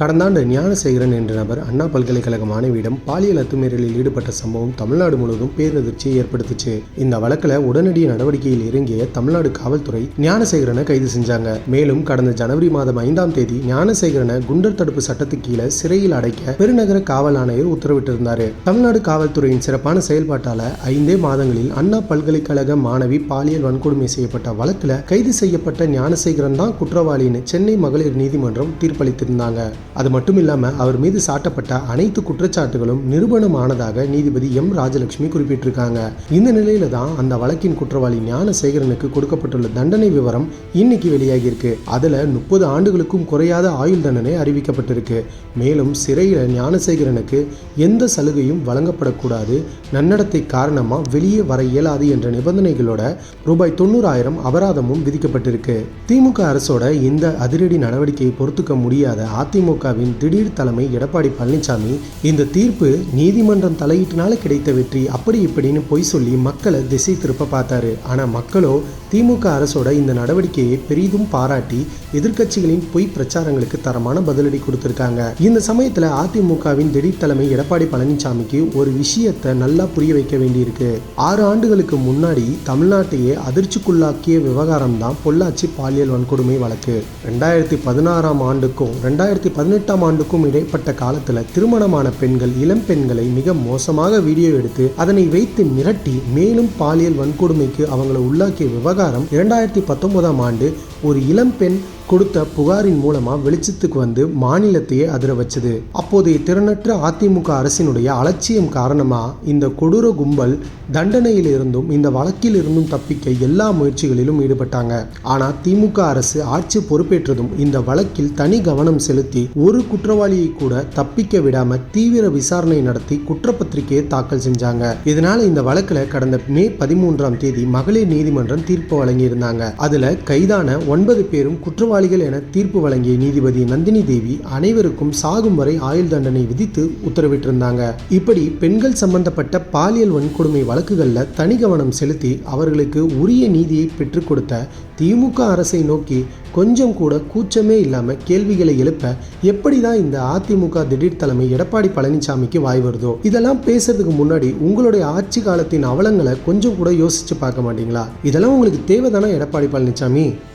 கடந்த ஆண்டு ஞானசேகரன் என்ற நபர் அண்ணா பல்கலைக்கழக மாணவியிடம் பாலியல் அத்துமீறலில் ஈடுபட்ட சம்பவம் தமிழ்நாடு முழுவதும் பேரதிர்ச்சியை ஏற்படுத்துச்சு. இந்த வழக்கில் உடனடி நடவடிக்கையில் இறங்கிய தமிழ்நாடு காவல்துறை ஞானசேகரனை கைது செஞ்சாங்க. மேலும் கடந்த ஜனவரி மாதம் 5ஆம் தேதி ஞானசேகரனை குண்டர் தடுப்பு சட்டத்துக்கு கீழே சிறையில் அடைக்க பெருநகர காவல் ஆணையர் உத்தரவிட்டிருந்தார். தமிழ்நாடு காவல்துறையின் சிறப்பான செயல்பாட்டால் 5 மாதங்களில் அண்ணா பல்கலைக்கழக மாணவி பாலியல் வன்கொடுமை செய்யப்பட்ட வழக்கில் கைது செய்யப்பட்ட ஞானசேகரன் தான் குற்றவாளின்னு சென்னை மகளிர் நீதிமன்றம் தீர்ப்பளித்திருந்தாங்க. அது மட்டும் இல்லாமல் அவர் மீது சாட்டப்பட்ட அனைத்து குற்றச்சாட்டுகளும் நிரூபணமானதாக நீதிபதி எம். ராஜலட்சுமி குறிப்பிட்டிருக்காங்க. இந்த நிலையில தான் அந்த வழக்கின் குற்றவாளி ஞானசேகரனுக்கு கொடுக்கப்பட்டுள்ள தண்டனை விவரம் இன்னைக்கு வெளியாகியிருக்கு. அதுல 30 ஆண்டுகளுக்கும் குறையாத ஆயுள் தண்டனை அறிவிக்கப்பட்டிருக்கு. மேலும் சிறையில் ஞானசேகரனுக்கு எந்த சலுகையும் வழங்கப்படக்கூடாது, நன்னடத்தை காரணமா வெளியே வர இயலாது என்ற நிபந்தனைகளோட ரூபாய் 90,000 அபராதமும் விதிக்கப்பட்டிருக்கு. திமுக அரசோட இந்த அதிரடி நடவடிக்கையை பொறுத்துக்க முடியாத அதிமுகவின் திடீர் தலைமை எடப்பாடி பழனிசாமி இந்த தீர்ப்பு நீதிமன்றம் தலையீட்டினால கிடைத்த வெற்றி அப்படி இப்படின்னு பொய் சொல்லி மக்களை திசை திருப்ப பார்த்தாரு. ஆனா மக்களோ திமுக அரசோட இந்த நடவடிக்கையை பெரிதும் பாராட்டி எதிர்க்கட்சிகளின் பொய் பிரச்சாரங்களுக்கு தரமான பதிலடி கொடுத்திருக்காங்க. இந்த சமயத்துல அதிமுகவின் திடீர் தலைமை எடப்பாடி பழனிசாமிக்கு ஒரு விஷயத்தை நல்லா புரிய வைக்க வேண்டியிருக்கு. 6 ஆண்டுகளுக்கு முன்னாடி தமிழ்நாட்டையே அதிர்ச்சிக்குள்ளாக்கிய விவகாரம் தான் பொள்ளாச்சி பாலியல் வன்கொடுமை வழக்கு. 2016ஆம் ஆண்டுக்கும் 2018ஆம் ஆண்டுக்கும் இடைப்பட்ட காலத்துல திருமணமான பெண்கள், இளம் பெண்களை மிக மோசமாக வீடியோ எடுத்து அதனை வைத்து மிரட்டி மேலும் பாலியல் வன்கொடுமைக்கு அவங்களை உள்ளாக்கிய விவகாரம் 2019ஆம் ஆண்டு ஒரு இளம் பெண் கொடுத்த புகாரின் மூலமா வெளிச்சத்துக்கு வந்து மாநிலத்தையே அதிர வச்சது. அப்போதைய திறனற்ற அதிமுக அரசினுடைய அலட்சியம் காரணமா இந்த கொடூர கும்பல் தண்டனையில் இருந்தும் இந்த வழக்கில் இருந்தும் தப்பிக்க எல்லா முயற்சிகளிலும் ஈடுபட்டாங்க. ஆனா திமுக அரசு ஆட்சி பொறுப்பேற்றதும் இந்த வழக்கில் தனி கவனம் செலுத்தி ஒரு குற்றவாளியை கூட தப்பிக்க விடாம தீவிர விசாரணை நடத்தி குற்றப்பத்திரிகையை தாக்கல் செஞ்சாங்க. இதனால இந்த வழக்குல கடந்த மே 13ஆம் தேதி மகளிர் நீதிமன்றம் தீர்ப்பு வழங்கியிருந்தாங்க. அதுல கைதான 9 பேரும் குற்றவாளிகள் என தீர்ப்பு வழங்கிய நீதிபதி நந்தினி தேவி அனைவருக்கும் சாகும் வரை ஆயுள் தண்டனை விதித்து உத்தரவிட்டிருந்தாங்க. இப்படி பெண்கள் சம்பந்தப்பட்ட பாலியல் வன்கொடுமை வழக்குகள்ல தனி கவனம் செலுத்தி அவர்களுக்கு உரிய நீதியை பெற்றுக் கொடுத்த திமுக அரசை நோக்கி கொஞ்சம் கூட கூச்சமே இல்லாம கேள்விகளை எழுப்ப எப்படிதான் இந்த அதிமுக திடீர் தலைமை எடப்பாடி பழனிசாமிக்கு வாய் வருதோ? இதெல்லாம் பேசுறதுக்கு முன்னாடி உங்களுடைய ஆட்சி காலத்தின் அவலங்களை கொஞ்சம் கூட யோசிச்சு பார்க்க மாட்டீங்களா? இதெல்லாம் உங்களுக்கு தேவைதானா எடப்பாடி பழனிசாமி?